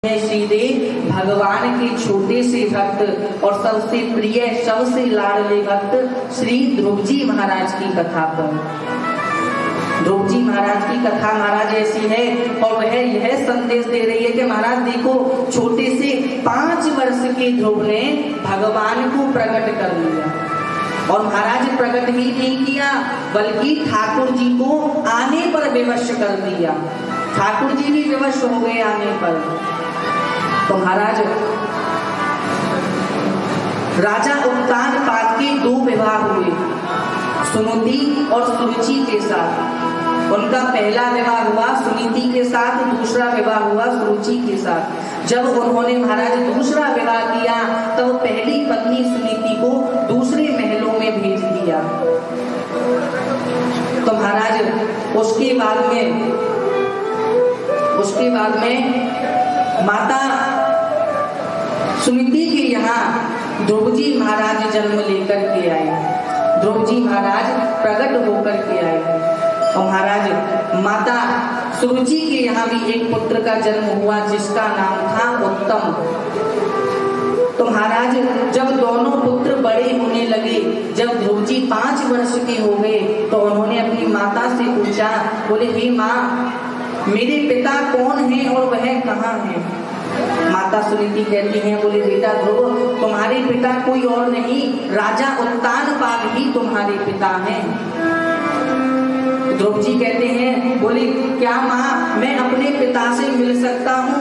श्रीदेव भगवान के छोटे से भक्त और सबसे प्रिय सबसे लाडले भक्त श्री ध्रुव जी महाराज की कथा पर। ध्रुव जी महाराज की कथा महाराज ऐसी है और वह यह संदेश दे रही है कि महाराज देखो, छोटे से 5 वर्ष के ध्रुव ने भगवान को प्रकट कर लिया और महाराज प्रकट ही नहीं किया बल्कि ठाकुर जी को आने पर विवश कर दिया। ठाकुर जी भी विवश हो गए आने पर। तो महाराज राजा उत्तानपाद के 2 विवाह हुए, सुनीति और सुरुचि के साथ। उनका पहला विवाह हुआ सुनीति के साथ, दूसरा विवाह हुआ सुरुचि के साथ। जब उन्होंने महाराज दूसरा विवाह किया तो पहली पत्नी सुनीति को दूसरे महलों में भेज दिया। तो महाराज उसके बाद में माता सुनीति के यहाँ ध्रुव जी महाराज जन्म लेकर के आए। ध्रुव जी महाराज प्रकट होकर के आए और महाराज माता सुरुचि के यहाँ भी एक पुत्र का जन्म हुआ जिसका नाम था उत्तम। तो महाराज जब दोनों पुत्र बड़े होने लगे, जब ध्रुव जी 5 वर्ष के हो गए तो उन्होंने अपनी माता से पूछा, बोले हे माँ, मेरे पिता कौन है और वह कहाँ है? माता सुनीति कहती हैं, बोले बेटा ध्रुव, तुम्हारे पिता कोई और नहीं, राजा उत्तानपाद ही तुम्हारे पिता हैं। ध्रुव जी कहते हैं, बोले क्या माँ, मैं अपने पिता से मिल सकता हूँ?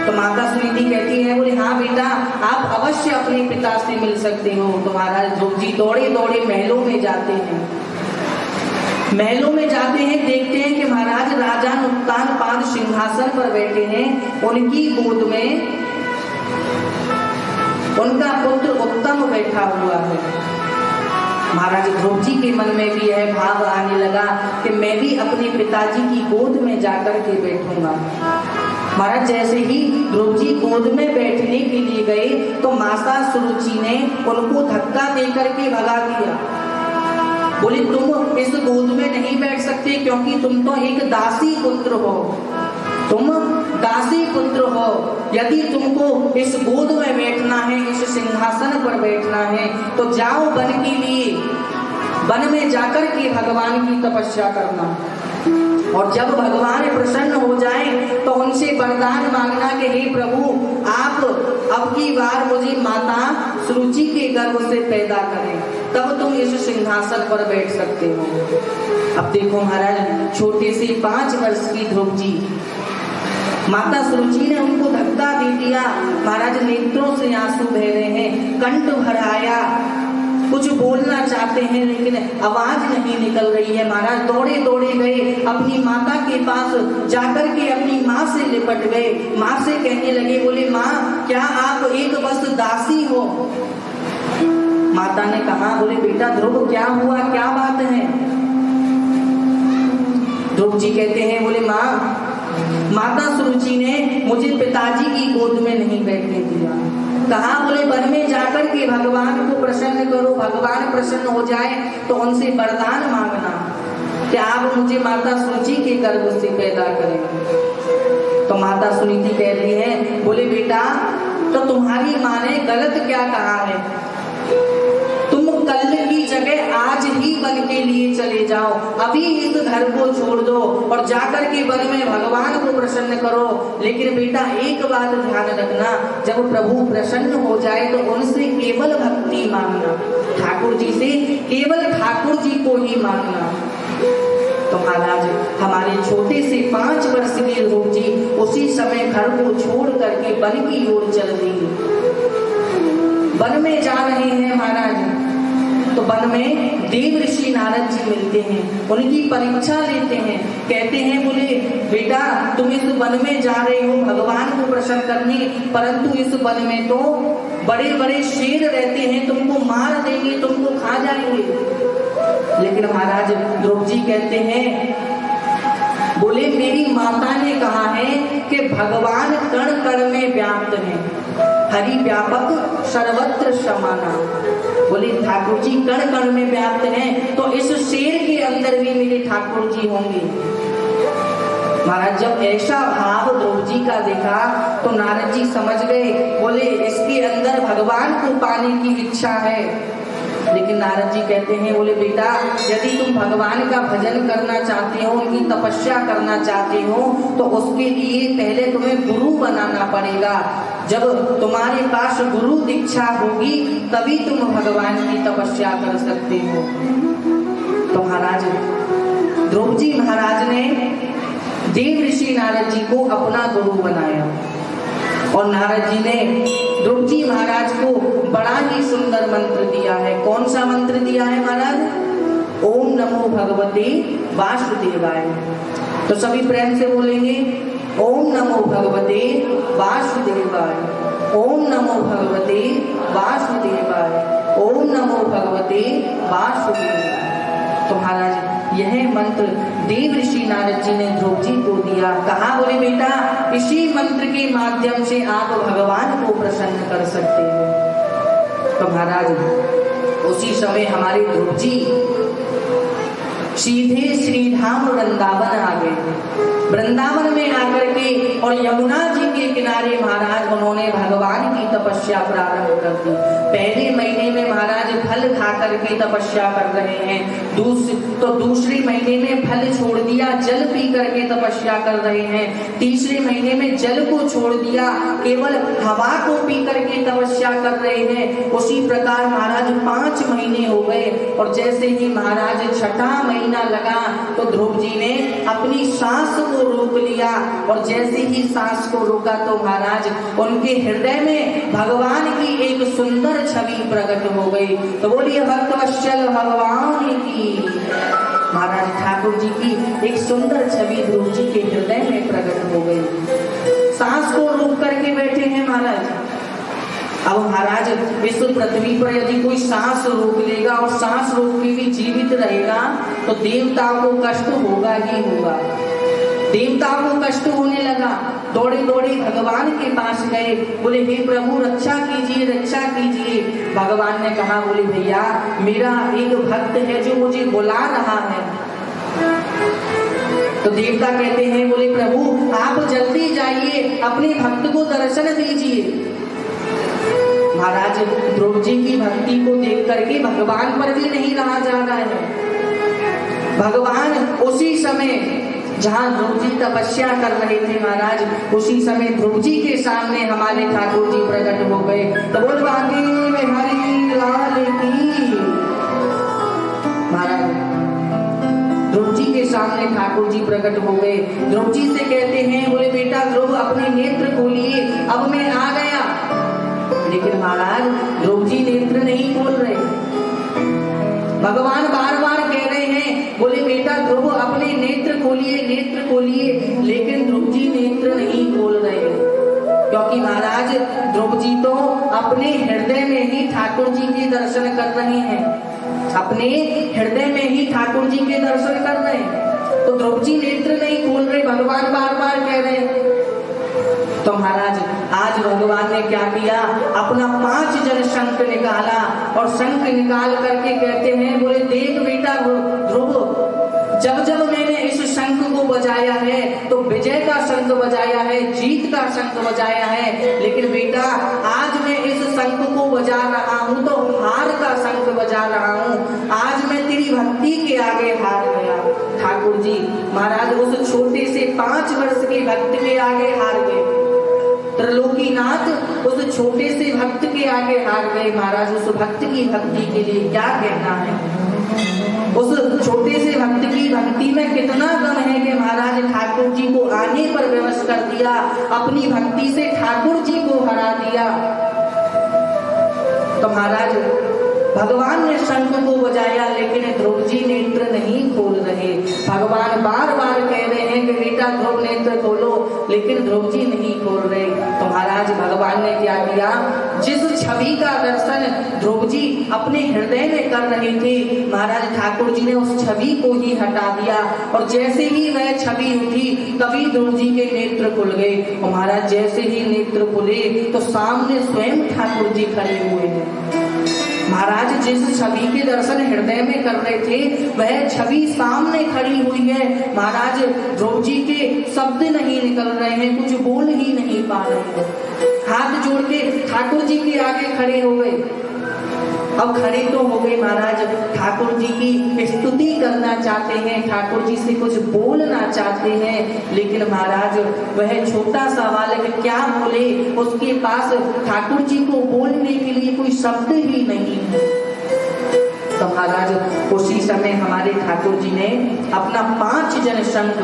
तो माता सुनीति कहती है, बोले हाँ बेटा, आप अवश्य अपने पिता से मिल सकते हो। तो महाराज ध्रुव जी दौड़े दौड़े महलों में जाते हैं। महलों में जाते हैं, देखते हैं कि महाराज राजा उत्तानपाद सिंहासन पर बैठे हैं। उनकी गोद में उनका पुत्र उत्तम बैठा हुआ है। महाराज ध्रुव जी के मन में भी यह भाव आने लगा कि मैं भी अपने पिताजी की गोद में जाकर के बैठूंगा। महाराज जैसे ही ध्रुव जी गोद में बैठने के लिए गए तो माता सुरुचि ने उनको धक्का देकर के भगा दिया। बोले तुम इस गोद में नहीं बैठ सकते क्योंकि तुम तो एक दासी पुत्र हो, तुम दासी पुत्र हो। यदि तुमको इस गोद में बैठना है, इस सिंहासन पर बैठना है तो जाओ वन के लिए, वन में जाकर के भगवान की तपस्या करना। और जब भगवान प्रसन्न हो जाए तो उनसे वरदान मांगना कि हे प्रभु, आप अब की बार मुझे माता सुरुचि के गर्भ से पैदा करें, तब तुम इस सिंहासन पर बैठ सकते हो। अब देखो महाराज, छोटे से 5 वर्ष की ध्रुव जी, माता सुरुचि ने उनको धक्का दे दिया। महाराज नेत्रों से आंसू बह रहे हैं, कंठ भर आया, कुछ बोलना चाहते हैं लेकिन आवाज नहीं निकल रही है। महाराज दौड़े दौड़े गए अपनी माता के पास, जाकर के अपनी माँ से लिपट गए। माँ से कहने लगे, बोले माँ, क्या आप एक बस दासी हो? माता ने कहा, बोले बेटा ध्रुव, क्या हुआ, क्या बात है? ध्रुव जी कहते हैं, बोले माँ, माता सुरुचि ने मुझे पिताजी की गोद में नहीं बैठने दिया। कहा, बोले वन में जाकर के भगवान को प्रसन्न करो, भगवान प्रसन्न हो जाए तो उनसे वरदान मांगना कि आप मुझे माता सुरुचि के गर्भ से पैदा करें। तो माता सुनीति कह रही है, बोले बेटा, तो तुम्हारी माँ ने गलत क्या कहा है? तुम कल की जगह आज ही वन के लिए चले जाओ, अभी इस घर को छोड़ दो और जाकर के वन में भगवान को प्रसन्न करो। लेकिन बेटा एक बात ध्यान रखना, जब प्रभु प्रसन्न हो जाए तो उनसे केवल भक्ति मांगना, ठाकुर जी से केवल ठाकुर जी को ही मांगना। तो महाराज हमारे छोटे से 5 वर्ष के ध्रुव जी उसी समय घर को छोड़ करके वन की ओर चल दिए। वन में जा रहे हैं महाराज, तो वन में देव ऋषि नारद जी मिलते हैं, उनकी परीक्षा लेते हैं। कहते हैं, बोले बेटा, तुम इस वन में जा रहे हो भगवान को प्रसन्न करने, परंतु इस वन में तो बड़े बड़े शेर रहते हैं, तुमको मार देंगे, तुमको खा जाएंगे। लेकिन महाराज ध्रुव जी कहते हैं, बोले मेरी माता ने कहा है कि भगवान कण कण में व्याप्त है, हरि व्यापक सर्वत्र समाना। बोले ठाकुर जी कण कण में व्याप्त हैं तो इस शेर के अंदर भी मेरे ठाकुर जी होंगे। महाराज जब ऐसा भाव ध्रुव जी का देखा तो नारद जी समझ गए, बोले इसके अंदर भगवान को पाने की इच्छा है। लेकिन नारद जी कहते हैं, बोले बेटा यदि तुम भगवान का भजन करना चाहते हो, उनकी तपस्या करना चाहते हो, तो उसके लिए पहले तुम्हें गुरु बनाना पड़ेगा। जब तुम्हारे पास गुरु दीक्षा होगी तभी तुम भगवान की तपस्या कर सकते हो। तो महाराज ध्रुव जी महाराज ने देव ऋषि नारद जी को अपना गुरु बनाया और नारद जी ने ध्रुव जी महाराज को बड़ा ही सुंदर मंत्र दिया है। कौन सा मंत्र दिया है महाराज? ओम नमो भगवते वासुदेवाय। तो सभी प्रेम से बोलेंगे, ओम नमो भगवते वासुदेवाय, ओम नमो भगवते वासुदेवाय, ओम नमो भगवते वासुदेवाय। तो महाराज यह मंत्र देव ऋषि नारद जी ने ध्रुव जी को दिया। कहा, बोले बेटा इसी मंत्र के माध्यम से आप भगवान को प्रसन्न कर सकते हो। तो महाराज उसी समय हमारे ध्रुव जी सीधे श्रीधाम वृंदावन आ गए। वृंदावन में आकर के और यमुना जी के किनारे महाराज उन्होंने भगवान की तपस्या प्रारंभ कर दी। पहले महीने में महाराज फल खा करके तपस्या कर रहे हैं, दूसरे महीने में फल छोड़ दिया, जल पी करके तपस्या कर रहे हैं। तीसरे महीने में जल को छोड़ दिया, केवल हवा को पी करके तपस्या कर रहे हैं। उसी प्रकार महाराज 5 महीने हो गए और जैसे ही महाराज छठा महीना लगा तो ध्रुव जी ने अपनी सांस को रोक लिया और जैसे ही सांस को रोका तो महाराज उनके हृदय में भगवान की एक सुंदर छवि प्रकट हो गई। तो बोलिए भक्तवत्सल भगवान की। महाराज ठाकुर जी की एक सुंदर छवि ध्रुव जी के हृदय में प्रकट हो गई। सांस को रोक करके बैठे हैं महाराज। अब महाराज इस पृथ्वी पर यदि कोई सांस रोक लेगा और सांस रोक के भी जीवित रहेगा तो देवताओं को कष्ट होगा ही होगा। देवताओं को कष्ट होने लगा, दौड़े दौड़े भगवान के पास गए, बोले हे प्रभु रक्षा कीजिए, रक्षा कीजिए। भगवान ने कहा, बोले भैया मेरा एक भक्त है जो मुझे बुला रहा है। तो देवता कहते हैं, बोले प्रभु आप जल्दी जाइए, अपने भक्त को दर्शन दीजिए। महाराज ध्रुव जी की भक्ति को देख करके भगवान पर भी नहीं रहा जा रहा है। भगवान उसी समय जहाँ ध्रुव जी तपस्या कर रहे थे महाराज, उसी समय ध्रुव जी के सामने हमारे ठाकुर जी प्रकट हो गए। तो बोल बाकी में हरि लाल की। महाराज ध्रुव जी के सामने ठाकुर जी प्रकट हो गए। ध्रुव जी से कहते हैं, बोले बेटा ध्रुव अपने नेत्र खोलिए, अब मैं आ गया। लेकिन महाराज ध्रुव जी नेत्र नहीं खोल रहे। भगवान बार बार कह रहे हैं, बोले बेटा ध्रुव अपने नेत्र खोलिए, नेत्र खोलिए, लेकिन ध्रुव जी नेत्र नहीं खोल रहे। क्योंकि महाराज ध्रुव जी तो अपने हृदय में ही ठाकुर जी के दर्शन कर रहे हैं, अपने हृदय में ही ठाकुर जी के दर्शन कर रहे हैं। तो ध्रुव जी नेत्र नहीं खोल रहे, भगवान बार बार कह रहे हैं। तो महाराज आज भगवान ने क्या किया, अपना 5 जन शंख निकाला और शंख निकाल करके कहते हैं, बोले देख बेटा ध्रुव, जब जब मैंने इस शंख को बजाया है तो विजय का शंख बजाया है, जीत का शंख बजाया है, लेकिन बेटा आज मैं इस शंख को बजा रहा हूँ तो हार का शंख बजा रहा हूँ। आज मैं तेरी भक्ति के आगे हार गया। ठाकुर जी महाराज उस छोटे से 5 वर्ष के भक्त के आगे हार गए। त्रिलोकीनाथ उस छोटे से भक्त के आगे हार गए। महाराज उस भक्त की भक्ति के लिए क्या कहना है, उस छोटे से भक्त की भक्ति में कितना दम है कि महाराज ठाकुर जी को आने पर विवश कर दिया, अपनी भक्ति से ठाकुर जी को हरा दिया। तो महाराज भगवान ने शंख को बजाया लेकिन ध्रुव जी नेत्र नहीं खोल रहे। भगवान बार बार कह रहे हैं कि बेटा ध्रुव नेत्र खोलो, लेकिन ध्रुव जी नहीं खोल रहे। तो महाराज भगवान ने क्या किया, जिस छवि का दर्शन ध्रुव जी अपने हृदय में कर रहे थे, महाराज ठाकुर जी ने उस छवि को ही हटा दिया और जैसे ही वह छवि उठी तभी ध्रुव जी के नेत्र खुल गए। और महाराज जैसे ही नेत्र खुले तो सामने स्वयं ठाकुर जी खड़े हुए हैं। महाराज जिस छवि के दर्शन हृदय में कर रहे थे वह छवि सामने खड़ी हुई है। महाराज ध्रुव जी के शब्द नहीं निकल रहे हैं, कुछ बोल ही नहीं पा रहे हैं। हाथ जोड़ के ठाकुर जी के आगे खड़े हो गए। अब खड़े तो हो गए महाराज, ठाकुर जी की स्तुति करना चाहते हैं, ठाकुर जी से कुछ बोलना चाहते हैं, लेकिन महाराज वह छोटा सा बालक क्या बोले, उसके पास ठाकुर जी को बोलने के लिए कोई शब्द ही नहीं है। तो महाराज उसी समय हमारे ठाकुर जी ने अपना 5 जन शंख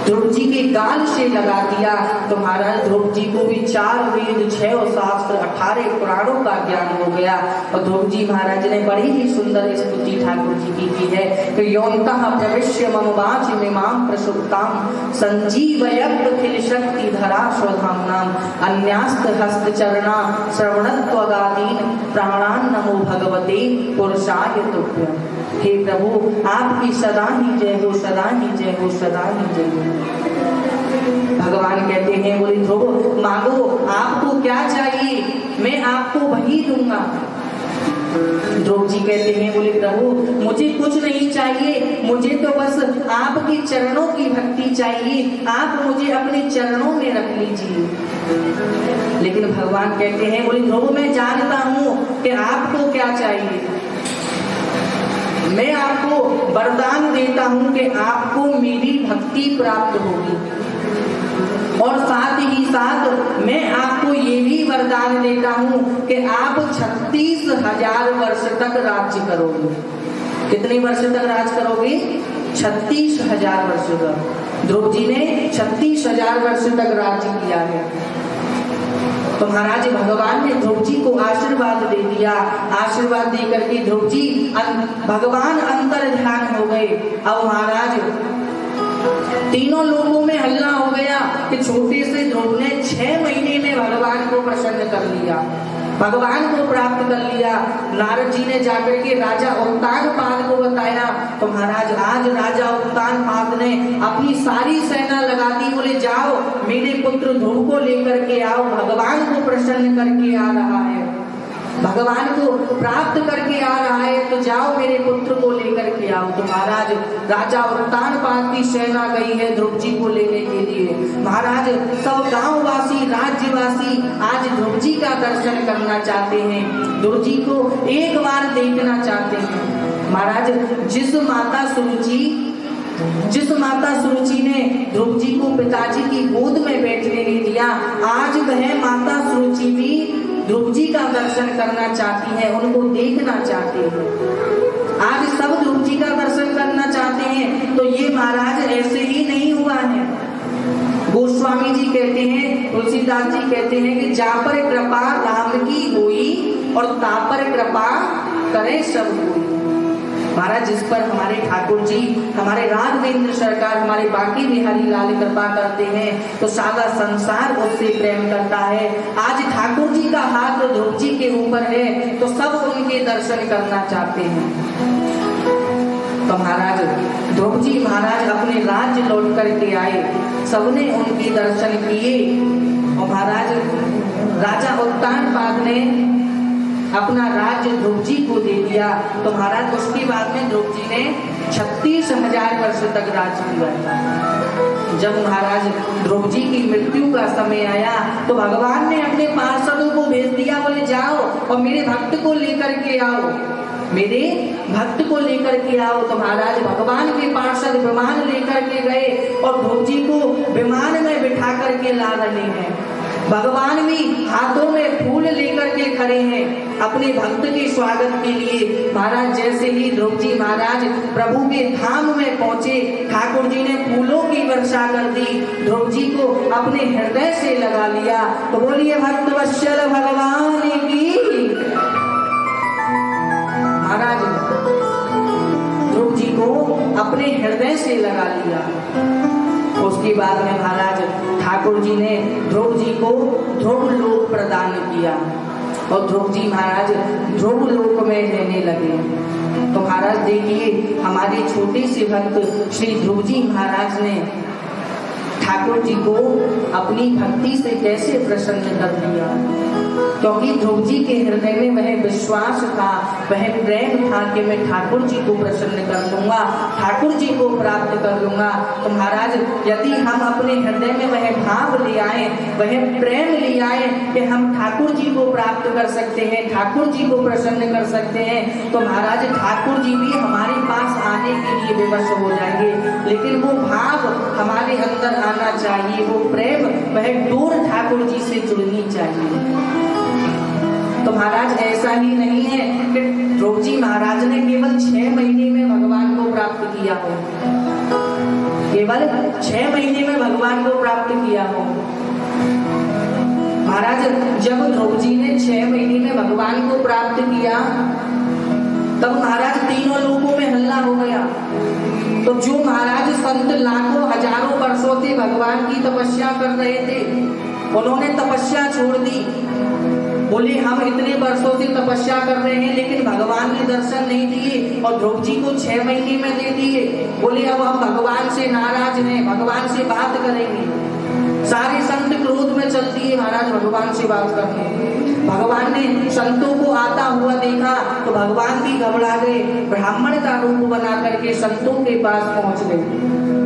ध्रुव जी के गाल से लगा दिया। तो महाराज ध्रुव जी को भी 4 वेद 6 शास्त्र 18 पुराणों का ज्ञान हो गया। और ध्रुव जी महाराज ने बड़ी ही सुंदर स्तुति ठाकुर जी की है कि योऽन्तः प्रविश्य मम वाचि मिमां प्रसुप्तां संजीवयत्खिल शक्ति धरा स्वधाम्नां अन्यास्त हस्त चरणा श्रवणत्वगादीन प्राणान् नमो भगवते पुरुषाय तुभ्यम्। हे प्रभु आपकी सदा ही जय हो, सदा ही जय हो, सदा ही जय हो। भगवान कहते हैं बोले ध्रुव मांगो, आपको क्या चाहिए मैं आपको वही दूंगा। ध्रुव जी कहते हैं बोले प्रभु मुझे कुछ नहीं चाहिए, मुझे तो बस आपके चरणों की भक्ति चाहिए, आप मुझे अपने चरणों में रख लीजिए। लेकिन भगवान कहते हैं बोले ध्रुव मैं जानता हूं कि आपको क्या चाहिए, मैं आपको वरदान देता हूं कि आपको मेरी भक्ति प्राप्त होगी, और साथ ही साथ मैं आपको ये भी वरदान देता हूं कि आप 36,000 वर्ष तक राज्य करोगे। कितने वर्ष तक राज करोगे? 36,000 वर्ष तक। ध्रुव जी ने 36,000 वर्ष तक राज्य किया है। तो महाराज भगवान ने ध्रुव जी को आशीर्वाद दे दिया। आशीर्वाद दे करके ध्रुव जी भगवान अंतर ध्यान हो गए। अब महाराज तीनों लोगों में हल्ला हो गया कि छोटे से ध्रुव ने 6 महीने में भगवान को प्रसन्न कर लिया, भगवान को प्राप्त कर लिया। नारद जी ने जाकर के राजा उत्तानपाद को बताया। तो महाराज आज राजा उत्तानपाद ने अपनी सारी सेना लगा दी, बोले जाओ मेरे पुत्र ध्रुव को लेकर के आओ, भगवान को प्रसन्न करके आ रहा है, भगवान को प्राप्त करके आ रहा है, तो जाओ मेरे पुत्र को लेकर के आओ। तो महाराज राजा उत्तानपाद की सेना गई है ध्रुव जी को लेने के लिए। महाराज सब गांववासी राज्यवासी आज ध्रुव जी का दर्शन करना चाहते हैं, ध्रुव जी को एक बार देखना चाहते हैं। महाराज जिस माता सुरुचि ने ध्रुव जी को पिताजी की गोद में बैठने नहीं दिया, आज वह माता सुरुचि भी ध्रुव जी का दर्शन करना चाहती है, उनको देखना चाहती है। आज सब ध्रुव जी का दर्शन करना चाहते हैं। तो ये महाराज ऐसे ही नहीं हुआ है। गोस्वामी जी कहते हैं, तुलसीदास जी कहते हैं कि जा पर कृपा राम की हुई और ता पर कृपा करे सब कोई। महाराज जिस पर हमारे ठाकुर जी, हमारे राघवेंद्र सरकार, हमारे बाकी बिहारी लाल कृपा करते हैं तो सारा संसार उससे प्रेम करता है। आज ठाकुर जी का हाथ ध्रुव जी के ऊपर है तो सब उनके दर्शन करना चाहते हैं। तो महाराज ध्रुव जी महाराज अपने राज्य लौट करके आए, सबने उनके दर्शन किए। और महाराज राजा उत्तानपाद ने अपना राज्य ध्रुव जी को दे दिया। तो महाराज उसके बाद में ध्रुव जी ने 36,000 वर्ष तक राज्य किया। जब महाराज ध्रुव जी की मृत्यु का समय आया तो भगवान ने अपने पार्षदों को भेज दिया, बोले जाओ और मेरे भक्त को लेकर के आओ, मेरे भक्त को लेकर के आओ। तो महाराज भगवान के पार्षद विमान लेकर के गए और ध्रुव जी को विमान में बिठा करके ला रहे हैं। भगवान भी हाथों में फूल लेकर के खड़े हैं अपने भक्त के स्वागत के लिए। महाराज जैसे ही ध्रुव जी महाराज प्रभु के धाम में पहुंचे, ठाकुर जी ने फूलों की वर्षा कर दी, ध्रुव जी को अपने हृदय से लगा लिया। तो बोलिए भक्त वत्सल भगवान की। महाराज ध्रुव जी को अपने हृदय से लगा लिया। उसके बाद में महाराज ठाकुर जी ने ध्रुव जी को ध्रुव लोक प्रदान किया और ध्रुव जी महाराज ध्रुव लोक में रहने लगे। तो महाराज देखिए हमारे छोटे से भक्त श्री ध्रुव जी महाराज ने ठाकुर जी को अपनी भक्ति से कैसे प्रसन्न कर दिया। क्योंकि ध्रुव जी के हृदय में वह विश्वास था, वह प्रेम था कि मैं ठाकुर जी को प्रसन्न कर लूंगा, ठाकुर जी को प्राप्त कर लूंगा। तो महाराज यदि हम अपने हृदय में वह भाव ले आए, वह प्रेम ले आए कि हम ठाकुर जी को प्राप्त कर सकते हैं, ठाकुर जी को प्रसन्न कर सकते हैं, तो महाराज ठाकुर जी भी हमारे पास आने के लिए विवश हो जाएंगे। लेकिन वो भाव हमारे अंदर आना चाहिए, वो प्रेम, वह डोर ठाकुर जी से जुड़नी चाहिए। तो महाराज ऐसा ही नहीं है कि ध्रुव जी महाराज ने केवल 6 महीने में भगवान को प्राप्त किया हो, केवल 6 महीने में भगवान को प्राप्त किया हो। महाराज जब ध्रुव जी ने 6 महीने में भगवान को प्राप्त किया, तब महाराज तीनों लोगों में हल्ला हो गया। तो जो महाराज संत लाखों हजारों वर्षों से भगवान की तपस्या कर रहे थे, उन्होंने तपस्या छोड़ दी। बोले हम इतने वर्षों से तपस्या कर रहे हैं लेकिन भगवान ने दर्शन नहीं दिए, और ध्रुव जी को 6 महीने में दे दिए। बोले अब हम भगवान से नाराज हैं, भगवान से बात करेंगे। सारे संत क्रोध में चल दिए महाराज भगवान से बात करने। भगवान ने संतों को आता हुआ देखा तो भगवान भी घबरा गए, ब्राह्मण का रूप बना करके संतों के पास पहुंच गए।